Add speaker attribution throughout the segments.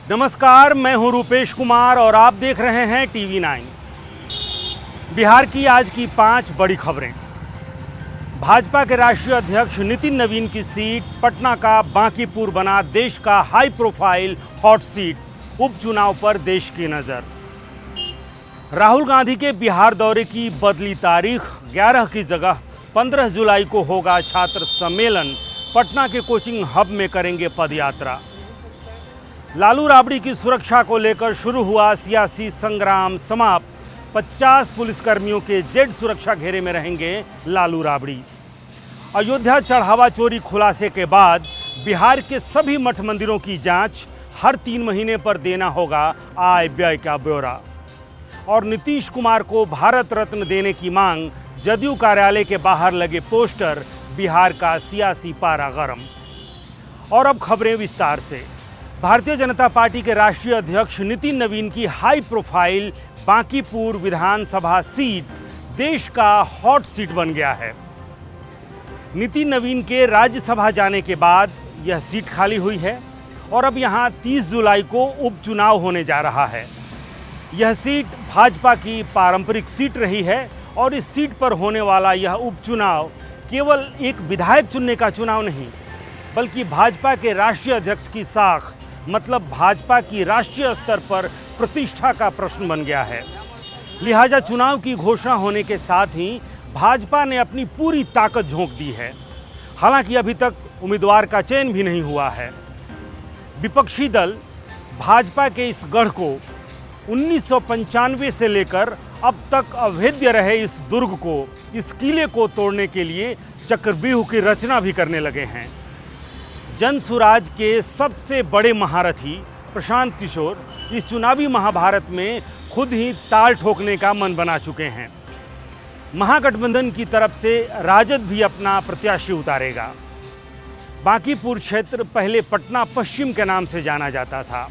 Speaker 1: नमस्कार, मैं हूं रूपेश कुमार और आप देख रहे हैं TV9। बिहार की आज की 5 बड़ी खबरें। भाजपा के राष्ट्रीय अध्यक्ष नितिन नवीन की सीट पटना का बांकीपुर बना देश का हाई प्रोफाइल हॉट सीट। उपचुनाव पर देश की नजर। राहुल गांधी के बिहार दौरे की बदली तारीख, 11 की जगह 15 जुलाई को होगा छात्र सम्मेलन। पटना के कोचिंग हब में करेंगे पदयात्रा। लालू राबड़ी की सुरक्षा को लेकर शुरू हुआ सियासी संग्राम समाप्त। 50 पुलिसकर्मियों के जेड सुरक्षा घेरे में रहेंगे लालू राबड़ी। अयोध्या चढ़ावा चोरी खुलासे के बाद बिहार के सभी मठ मंदिरों की जांच, हर 3 महीने पर देना होगा आय व्यय का ब्यौरा। और नीतीश कुमार को भारत रत्न देने की मांग, जदयू कार्यालय के बाहर लगे पोस्टर, बिहार का सियासी पारा गरम। और अब खबरें विस्तार से। भारतीय जनता पार्टी के राष्ट्रीय अध्यक्ष नितिन नवीन की हाई प्रोफाइल बांकीपुर विधानसभा सीट देश का हॉट सीट बन गया है। नितिन नवीन के राज्यसभा जाने के बाद यह सीट खाली हुई है और अब यहां 30 जुलाई को उपचुनाव होने जा रहा है। यह सीट भाजपा की पारंपरिक सीट रही है और इस सीट पर होने वाला यह उपचुनाव केवल एक विधायक चुनने का चुनाव नहीं, बल्कि भाजपा के राष्ट्रीय अध्यक्ष की साख, मतलब भाजपा की राष्ट्रीय स्तर पर प्रतिष्ठा का प्रश्न बन गया है। लिहाजा चुनाव की घोषणा होने के साथ ही भाजपा ने अपनी पूरी ताकत झोंक दी है। हालांकि अभी तक उम्मीदवार का चयन भी नहीं हुआ है। विपक्षी दल भाजपा के इस गढ़ को 1995 से लेकर अब तक अभेद्य रहे इस दुर्ग को, इस किले को तोड़ने के लिए चक्रव्यूह की रचना भी करने लगे हैं। जनसुराज के सबसे बड़े महारथी प्रशांत किशोर इस चुनावी महाभारत में खुद ही ताल ठोकने का मन बना चुके हैं। महागठबंधन की तरफ से राजद भी अपना प्रत्याशी उतारेगा। बांकीपुर क्षेत्र पहले पटना पश्चिम के नाम से जाना जाता था।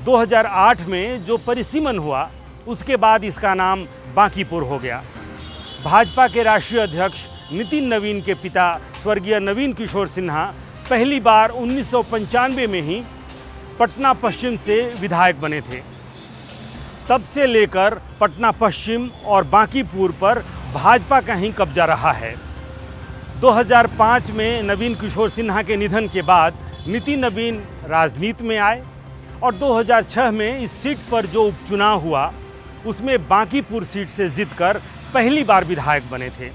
Speaker 1: 2008 में जो परिसीमन हुआ, उसके बाद इसका नाम बांकीपुर हो गया। भाजपा के राष्ट्रीय अध्यक्ष नितिन नवीन के पिता स्वर्गीय नवीन किशोर सिन्हा पहली बार 1995 में ही पटना पश्चिम से विधायक बने थे। तब से लेकर पटना पश्चिम और बांकीपुर पर भाजपा का ही कब्जा रहा है। 2005 में नवीन किशोर सिन्हा के निधन के बाद नितिन नवीन राजनीति में आए और 2006 में इस सीट पर जो उपचुनाव हुआ, उसमें बांकीपुर सीट से जीतकर पहली बार विधायक बने थे।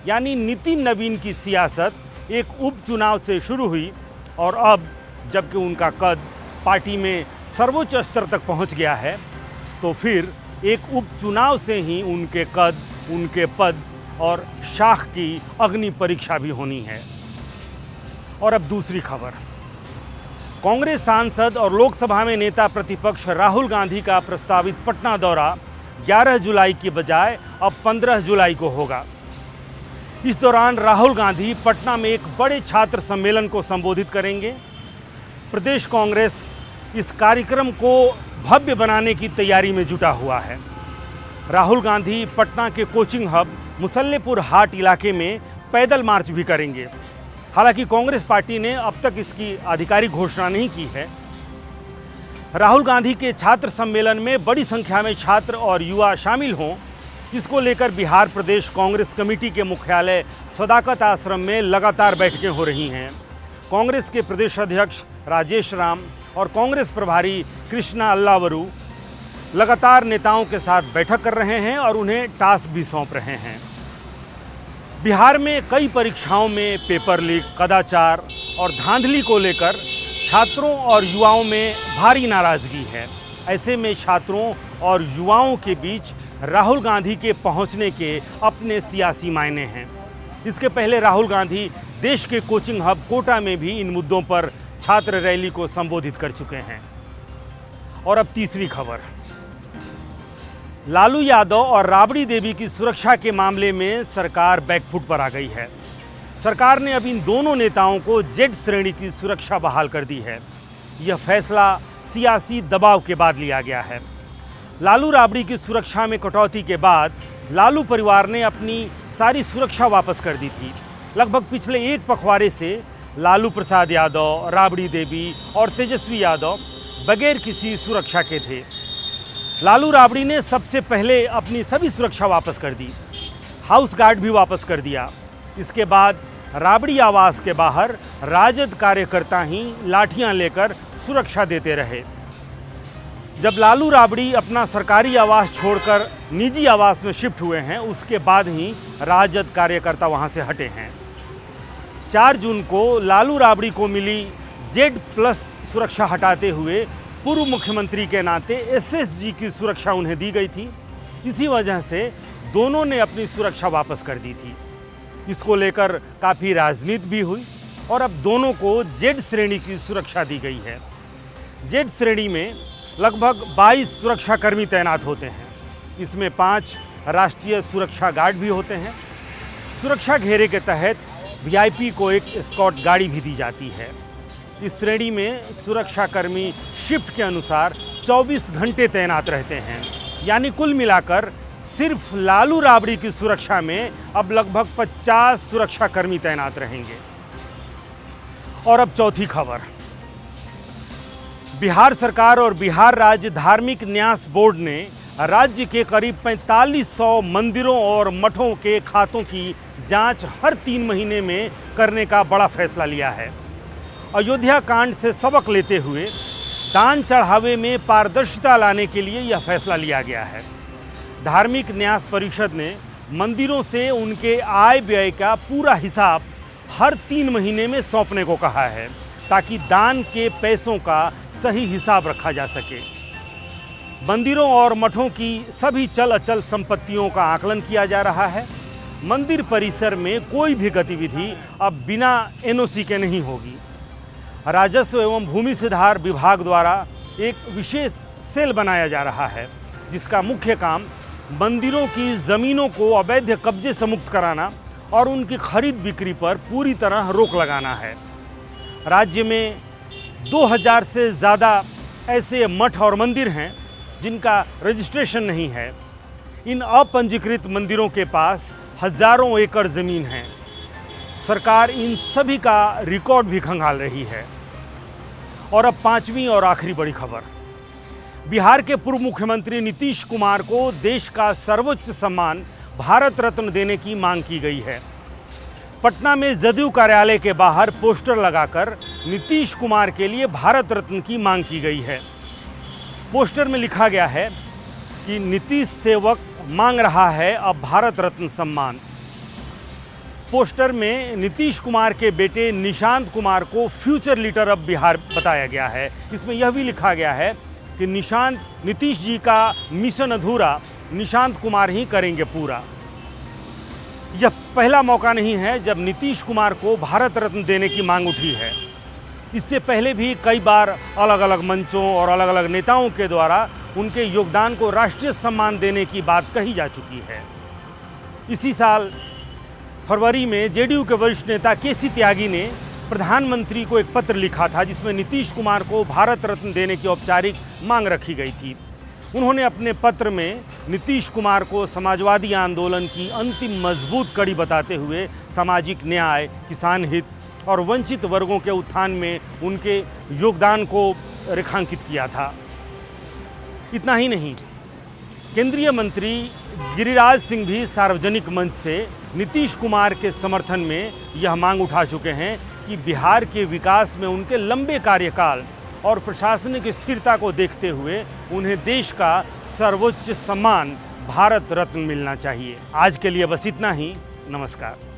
Speaker 1: यानी नितिन नवीन की सियासत एक उपचुनाव से शुरू हुई और अब जबकि उनका कद पार्टी में सर्वोच्च स्तर तक पहुंच गया है, तो फिर एक उपचुनाव से ही उनके कद, उनके पद और शाख की अग्नि परीक्षा भी होनी है। और अब दूसरी खबर। कांग्रेस सांसद और लोकसभा में नेता प्रतिपक्ष राहुल गांधी का प्रस्तावित पटना दौरा 11 जुलाई की बजाय अब 15 जुलाई को होगा। इस दौरान राहुल गांधी पटना में एक बड़े छात्र सम्मेलन को संबोधित करेंगे। प्रदेश कांग्रेस इस कार्यक्रम को भव्य बनाने की तैयारी में जुटा हुआ है। राहुल गांधी पटना के कोचिंग हब मुसल्लेपुर हाट इलाके में पैदल मार्च भी करेंगे। हालांकि कांग्रेस पार्टी ने अब तक इसकी आधिकारिक घोषणा नहीं की है। राहुल गांधी के छात्र सम्मेलन में बड़ी संख्या में छात्र और युवा शामिल हों, इसको लेकर बिहार प्रदेश कांग्रेस कमेटी के मुख्यालय सदाकत आश्रम में लगातार बैठकें हो रही हैं। कांग्रेस के प्रदेश अध्यक्ष राजेश राम और कांग्रेस प्रभारी कृष्णा अल्लावरू लगातार नेताओं के साथ बैठक कर रहे हैं और उन्हें टास्क भी सौंप रहे हैं। बिहार में कई परीक्षाओं में पेपर लीक, कदाचार और धांधली को लेकर छात्रों और युवाओं में भारी नाराजगी है। ऐसे में छात्रों और युवाओं के बीच राहुल गांधी के पहुंचने के अपने सियासी मायने हैं। इसके पहले राहुल गांधी देश के कोचिंग हब कोटा में भी इन मुद्दों पर छात्र रैली को संबोधित कर चुके हैं। और अब तीसरी खबर। लालू यादव और राबड़ी देवी की सुरक्षा के मामले में सरकार बैकफुट पर आ गई है। सरकार ने अब इन दोनों नेताओं को जेड श्रेणी की सुरक्षा बहाल कर दी है। यह फैसला सियासी दबाव के बाद लिया गया है। लालू राबड़ी की सुरक्षा में कटौती के बाद लालू परिवार ने अपनी सारी सुरक्षा वापस कर दी थी। लगभग पिछले एक पखवाड़े से लालू प्रसाद यादव, राबड़ी देवी और तेजस्वी यादव बगैर किसी सुरक्षा के थे। लालू राबड़ी ने सबसे पहले अपनी सभी सुरक्षा वापस कर दी, हाउस गार्ड भी वापस कर दिया। इसके बाद राबड़ी आवास के बाहर राजद कार्यकर्ता ही लाठियां लेकर सुरक्षा देते रहे। जब लालू राबड़ी अपना सरकारी आवास छोड़कर निजी आवास में शिफ्ट हुए हैं, उसके बाद ही राजद कार्यकर्ता वहां से हटे हैं। 4 जून को लालू राबड़ी को मिली Z+ सुरक्षा हटाते हुए पूर्व मुख्यमंत्री के नाते SSG की सुरक्षा उन्हें दी गई थी। इसी वजह से दोनों ने अपनी सुरक्षा वापस कर दी थी। इसको लेकर काफ़ी राजनीति भी हुई और अब दोनों को Z श्रेणी की सुरक्षा दी गई है। Z श्रेणी में लगभग 22 सुरक्षाकर्मी तैनात होते हैं। इसमें 5 राष्ट्रीय सुरक्षा गार्ड भी होते हैं। सुरक्षा घेरे के तहत VIP को एक एस्कॉर्ट गाड़ी भी दी जाती है। इस श्रेणी में सुरक्षाकर्मी शिफ्ट के अनुसार 24 घंटे तैनात रहते हैं। यानी कुल मिलाकर सिर्फ लालू राबड़ी की सुरक्षा में अब लगभग 50 सुरक्षाकर्मी तैनात रहेंगे। और अब चौथी खबर, बिहार सरकार और बिहार राज्य धार्मिक न्यास बोर्ड ने राज्य के करीब 4500 मंदिरों और मठों के खातों की जांच हर 3 महीने में करने का बड़ा फैसला लिया है। अयोध्या कांड से सबक लेते हुए दान चढ़ावे में पारदर्शिता लाने के लिए यह फैसला लिया गया है। धार्मिक न्यास परिषद ने मंदिरों से उनके आय व्यय का पूरा हिसाब हर 3 महीने में सौंपने को कहा है, ताकि दान के पैसों का सही हिसाब रखा जा सके। मंदिरों और मठों की सभी चल अचल संपत्तियों का आकलन किया जा रहा है। मंदिर परिसर में कोई भी गतिविधि अब बिना NOC के नहीं होगी। राजस्व एवं भूमि सुधार विभाग द्वारा एक विशेष सेल बनाया जा रहा है, जिसका मुख्य काम मंदिरों की ज़मीनों को अवैध कब्जे से मुक्त कराना और उनकी खरीद बिक्री पर पूरी तरह रोक लगाना है। राज्य में 2000 से ज़्यादा ऐसे मठ और मंदिर हैं जिनका रजिस्ट्रेशन नहीं है। इन अपंजीकृत मंदिरों के पास हजारों एकड़ ज़मीन है। सरकार इन सभी का रिकॉर्ड भी खंगाल रही है। और अब 5वीं और आखिरी बड़ी खबर, बिहार के पूर्व मुख्यमंत्री नीतीश कुमार को देश का सर्वोच्च सम्मान भारत रत्न देने की मांग की गई है। पटना में जदयू कार्यालय के बाहर पोस्टर लगाकर नीतीश कुमार के लिए भारत रत्न की मांग की गई है। पोस्टर में लिखा गया है कि नीतीश सेवक मांग रहा है अब भारत रत्न सम्मान। पोस्टर में नीतीश कुमार के बेटे निशांत कुमार को फ्यूचर लीडर ऑफ बिहार बताया गया है। इसमें यह भी लिखा गया है कि नीतीश जी का मिशन अधूरा निशांत कुमार ही करेंगे पूरा। यह पहला मौका नहीं है जब नीतीश कुमार को भारत रत्न देने की मांग उठी है। इससे पहले भी कई बार अलग अलग मंचों और अलग अलग नेताओं के द्वारा उनके योगदान को राष्ट्रीय सम्मान देने की बात कही जा चुकी है। इसी साल फरवरी में JDU के वरिष्ठ नेता KC त्यागी ने प्रधानमंत्री को एक पत्र लिखा था, जिसमें नीतीश कुमार को भारत रत्न देने की औपचारिक मांग रखी गई थी। उन्होंने अपने पत्र में नीतीश कुमार को समाजवादी आंदोलन की अंतिम मजबूत कड़ी बताते हुए सामाजिक न्याय, किसान हित और वंचित वर्गों के उत्थान में उनके योगदान को रेखांकित किया था। इतना ही नहीं, केंद्रीय मंत्री गिरिराज सिंह भी सार्वजनिक मंच से नीतीश कुमार के समर्थन में यह मांग उठा चुके हैं कि बिहार के विकास में उनके लंबे कार्यकाल और प्रशासनिक स्थिरता को देखते हुए उन्हें देश का सर्वोच्च सम्मान भारत रत्न मिलना चाहिए। आज के लिए बस इतना ही। नमस्कार।